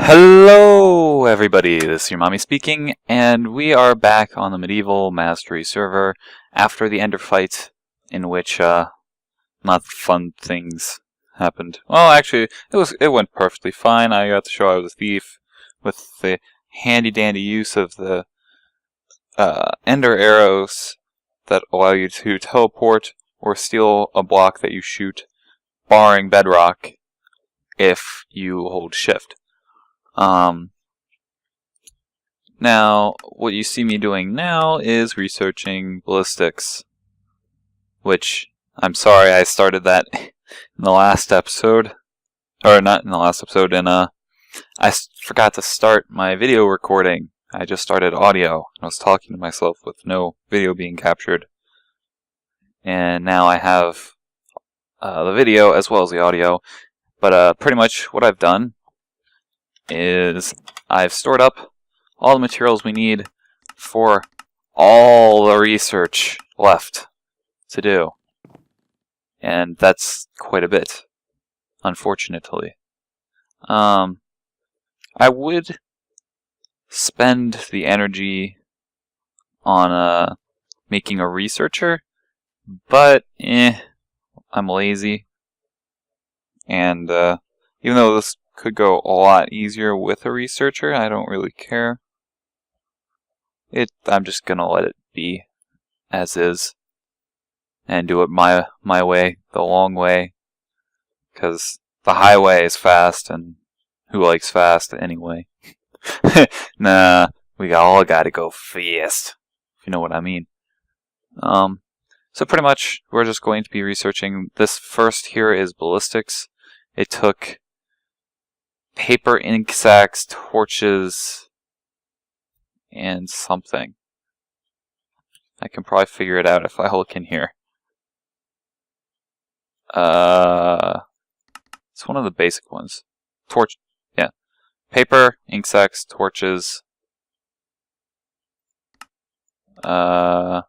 Hello everybody, this is your mommy speaking, and we are back on the medieval mastery server after the ender fight in which not fun things happened. Well, actually, it went perfectly fine. I got to show I was a thief with the handy dandy use of the ender arrows that allow you to teleport or steal a block that you shoot, barring bedrock, if you hold shift. Now, what you see me doing now is researching ballistics, which, I'm sorry, I started that in the last episode, or not in the last episode, and I forgot to start my video recording. I just started audio. I was talking to myself with no video being captured, and now I have the video as well as the audio, but pretty much what I've done is I've stored up all the materials we need for all the research left to do. And that's quite a bit, unfortunately. I would spend the energy on making a researcher, but I'm lazy. And even though this could go a lot easier with a researcher, I don't really care. I'm just gonna let it be as is and do it my way, the long way, because the highway is fast, and who likes fast anyway? Nah, we all gotta go fast, if you know what I mean. So pretty much we're just going to be researching. This first here is ballistics. It took paper, ink sacks, torches, and something. I can probably figure it out if I look in here. It's one of the basic ones. Yeah. Paper, ink sacks, torches. And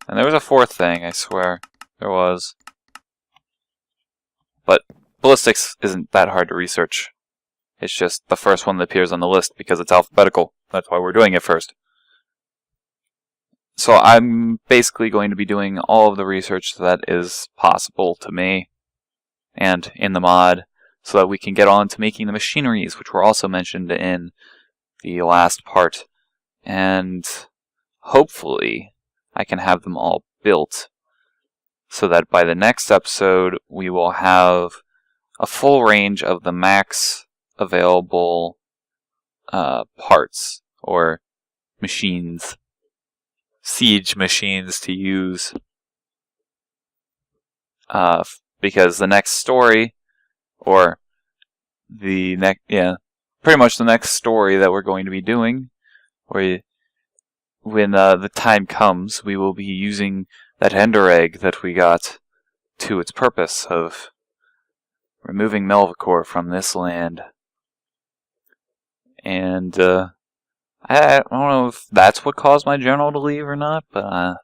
there was a fourth thing, I swear. There was. But ballistics isn't that hard to research. It's just the first one that appears on the list because it's alphabetical. That's why we're doing it first. So I'm basically going to be doing all of the research that is possible to me and in the mod so that we can get on to making the machineries, which were also mentioned in the last part. And hopefully I can have them all built so that by the next episode we will have a full range of the max available parts or machines, siege machines to use, because the next story, or pretty much the next story that we're going to be doing, when the time comes, we will be using that ender egg that we got to its purpose of removing Melvacore from this land. And I don't know if that's what caused my general to leave or not, but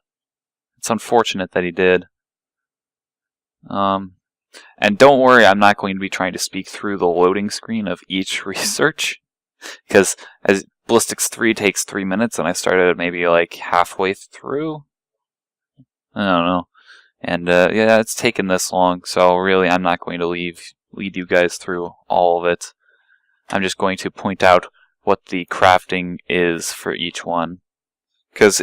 it's unfortunate that he did. And don't worry, I'm not going to be trying to speak through the loading screen of each research, because as Ballistics 3 takes 3 minutes, and I started maybe like halfway through. I don't know. And yeah, it's taken this long, so really I'm not going to lead you guys through all of it. I'm just going to point out what the crafting is for each one. Because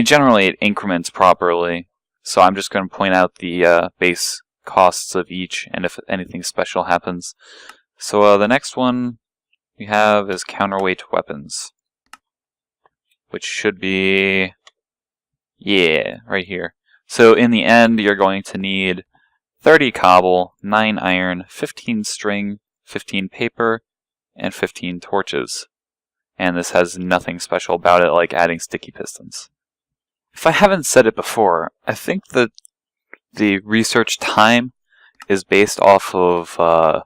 generally it increments properly, so I'm just going to point out the base costs of each, and if anything special happens. So the next one we have is counterweight weapons, which should be, yeah, right here. So in the end, you're going to need 30 cobble, 9 iron, 15 string, 15 paper, and 15 torches. And this has nothing special about it like adding sticky pistons. If I haven't said it before, I think that the research time is based off of the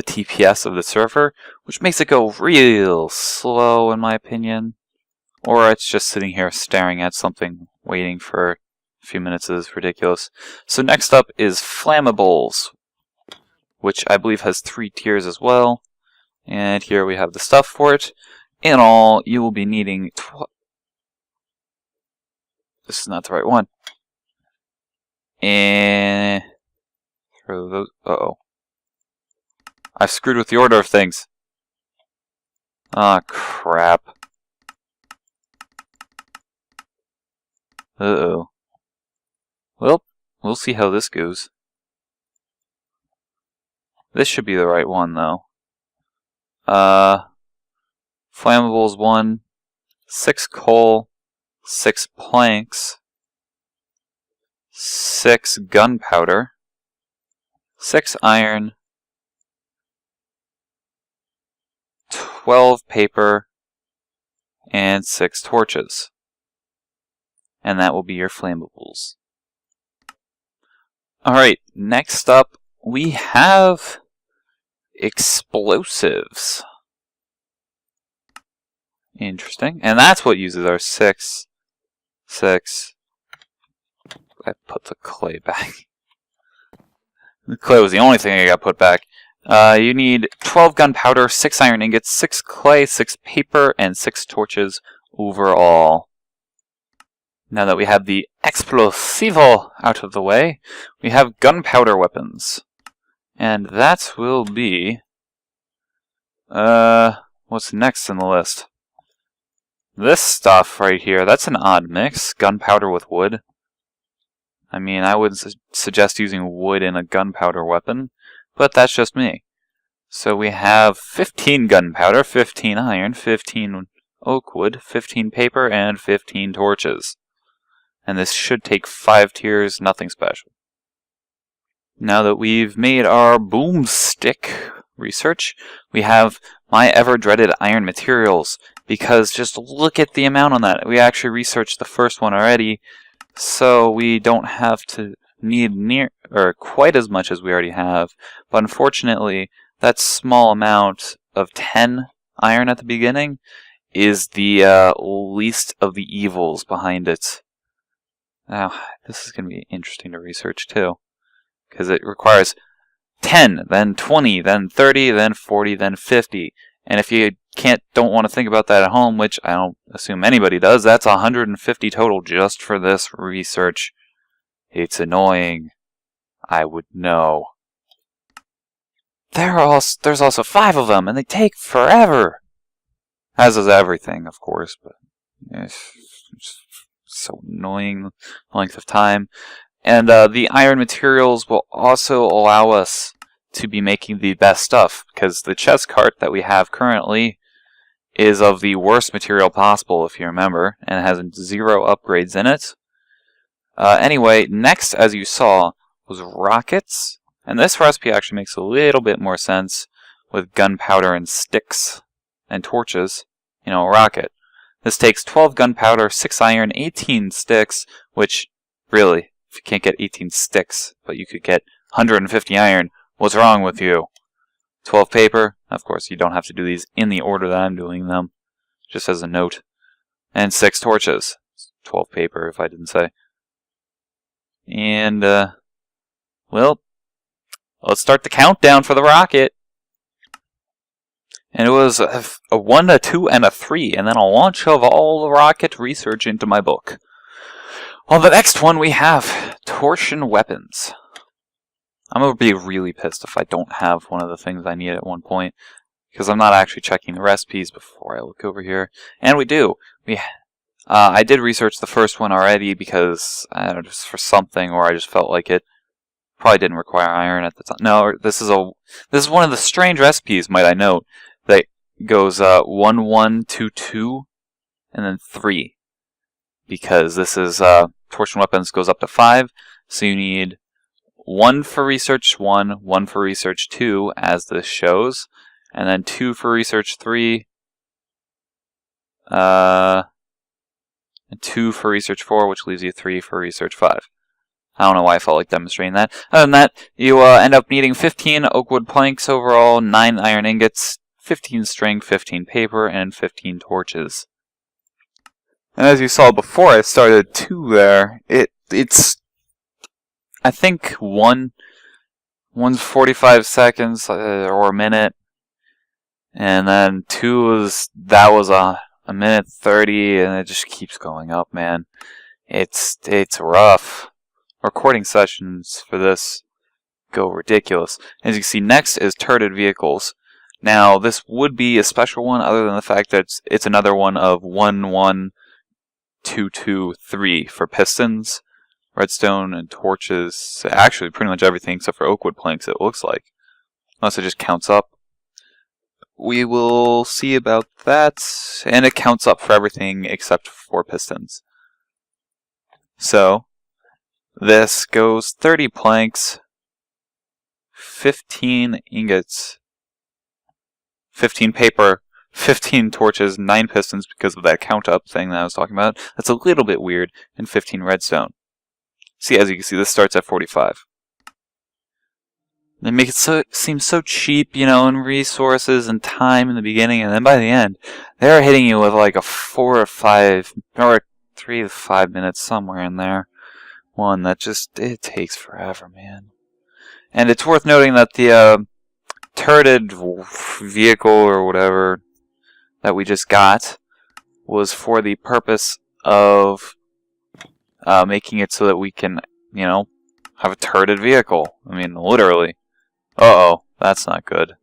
TPS of the server, which makes it go real slow in my opinion. Or it's just sitting here staring at something, waiting for a few minutes is ridiculous. So next up is flammables, which I believe has 3 tiers as well. And here we have the stuff for it. In all, you will be needing... This is not the right one. And... Uh-oh. I've screwed with the order of things. Ah, crap. Uh-oh. Well, we'll see how this goes. This should be the right one, though. Flammables 1, 6 coal, 6 planks, 6 gunpowder, 6 iron, 12 paper, and 6 torches. And that will be your flammables. Alright, next up we have explosives. Interesting. And that's what uses our 6. I put the clay back. The clay was the only thing I got put back. You need 12 gunpowder, 6 iron ingots, 6 clay, 6 paper, and 6 torches overall. Now that we have the explosivo out of the way, we have gunpowder weapons. And that will be... what's next in the list? This stuff right here, that's an odd mix. Gunpowder with wood. I mean, I would suggest using wood in a gunpowder weapon, but that's just me. So we have 15 gunpowder, 15 iron, 15 oak wood, 15 paper, and 15 torches. And this should take 5 tiers, nothing special. Now that we've made our boomstick research, we have my ever-dreaded iron materials, because just look at the amount on that. We actually researched the first one already, so we don't have to need quite as much as we already have. But unfortunately, that small amount of 10 iron at the beginning is the least of the evils behind it. Now, this is going to be interesting to research too, because it requires 10, then 20, then 30, then 40, then 50. And if you don't want to think about that at home, which I don't assume anybody does, that's 150 total just for this research. It's annoying. I would know. There's also 5 of them, and they take forever. As is everything, of course, but it's so annoying length of time. And the iron materials will also allow us to be making the best stuff, because the chest cart that we have currently is of the worst material possible, if you remember, and has 0 upgrades in it. Anyway, next, as you saw, was rockets, and this recipe actually makes a little bit more sense with gunpowder and sticks and torches. You know, a rocket. This takes 12 gunpowder, 6 iron, 18 sticks, which, really, if you can't get 18 sticks, but you could get 150 iron, what's wrong with you? 12 paper. Of course, you don't have to do these in the order that I'm doing them, just as a note. And 6 torches. 12 paper, if I didn't say. And, well, let's start the countdown for the rocket. And it was a 1, a 2, and a 3, and then a launch of all the rocket research into my book. On the next one, we have torsion weapons. I'm going to be really pissed if I don't have one of the things I need at one point, because I'm not actually checking the recipes before I look over here. And we do. I did research the first one already because, I don't know, just for something, or I just felt like it. Probably didn't require iron at the time. No, this is one of the strange recipes, might I note, that goes 1, 1, 2, 2, and then 3. Because this is, torsion weapons goes up to 5, so you need 1 for research 1, 1 for research 2, as this shows, and then 2 for research 3, and 2 for research 4, which leaves you 3 for research 5. I don't know why I felt like demonstrating that. Other than that, you end up needing 15 oak wood planks overall, 9 iron ingots, 15 string, 15 paper, and 15 torches. And as you saw before I started 2 there, it's I think 1 One's 45 seconds or a minute, and then that was a minute 30, and it just keeps going up, man. It's rough. Recording sessions for this go ridiculous. As you can see, next is turreted vehicles. Now, this would be a special one, other than the fact that it's another one of 1, 1, 2, 2, 3 for pistons, redstone, and torches. Actually, pretty much everything except for oak wood planks, it looks like. Unless it just counts up. We will see about that, and it counts up for everything except for pistons. So, this goes 30 planks, 15 ingots, 15 paper, 15 torches, 9 pistons because of that count up thing that I was talking about. That's a little bit weird, and 15 redstone. See, as you can see, this starts at 45. They make it seem so cheap, you know, in resources and time in the beginning, and then by the end, they're hitting you with like a 4 or 5, or 3 to 5 minutes, somewhere in there. One that just, it takes forever, man. And it's worth noting that the turreted vehicle or whatever that we just got was for the purpose of making it so that we can, you know, have a turreted vehicle. I mean, literally. Uh-oh, that's not good.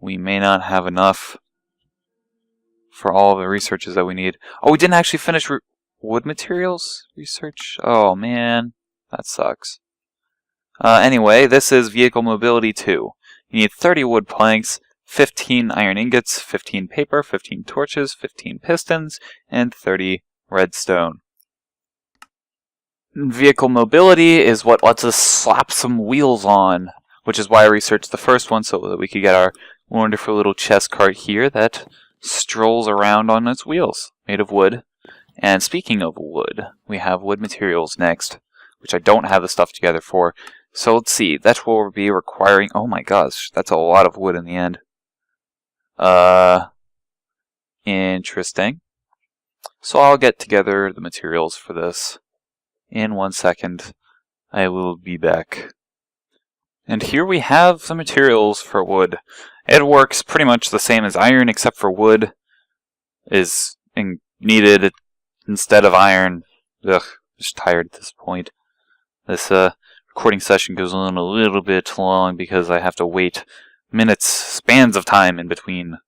We may not have enough for all of the researches that we need. Oh, we didn't actually finish wood materials research? Oh, man. That sucks. Anyway, this is Vehicle Mobility 2. You need 30 wood planks, 15 iron ingots, 15 paper, 15 torches, 15 pistons, and 30 redstone. Vehicle Mobility is what lets us slap some wheels on, which is why I researched the first one, so that we could get our wonderful little chest cart here that strolls around on its wheels, made of wood. And speaking of wood, we have wood materials next, which I don't have the stuff together for. So let's see, that's what we'll be requiring. Oh my gosh, that's a lot of wood in the end. Interesting. So I'll get together the materials for this in 1 second. I will be back. And here we have the materials for wood. It works pretty much the same as iron, except for wood is needed instead of iron. Ugh, just tired at this point. This recording session goes on a little bit long because I have to wait minutes, spans of time in between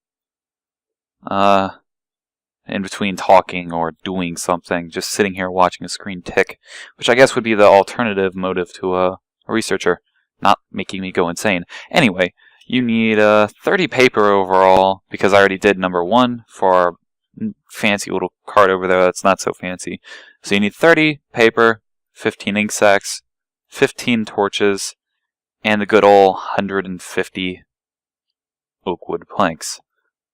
talking or doing something, just sitting here watching a screen tick, which I guess would be the alternative motive to a researcher, not making me go insane. Anyway, you need 30 paper overall, because I already did number 1 for our fancy little card over there that's not so fancy. So you need 30 paper, 15 ink sacks, 15 torches, and the good old 150 oak wood planks.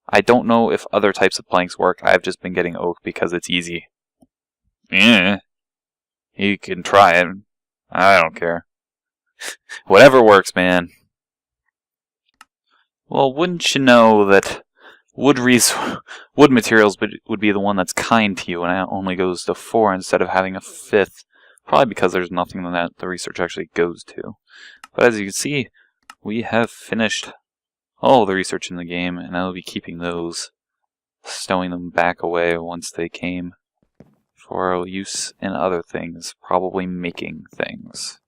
I don't know if other types of planks work. I've just been getting oak because it's easy. Yeah, you can try it. I don't care. Whatever works, man. Well, wouldn't you know that wood materials would be the one that's kind to you, and it only goes to 4 instead of having a 5th. Probably because there's nothing that the research actually goes to. But as you can see, we have finished all the research in the game, and I'll be keeping those, stowing them back away once they came for use in other things, probably making things.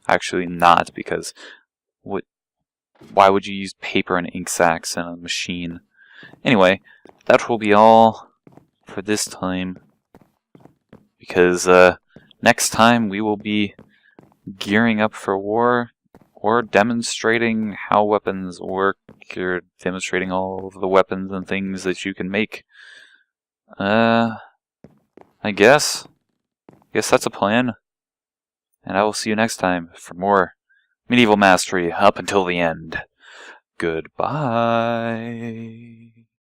Actually not, because why would you use paper and ink sacks in a machine? Anyway, that will be all for this time, because next time we will be gearing up for war, or demonstrating how weapons work, or demonstrating all of the weapons and things that you can make. I guess that's a plan. And I will see you next time for more Medieval Mastery up until the end. Goodbye.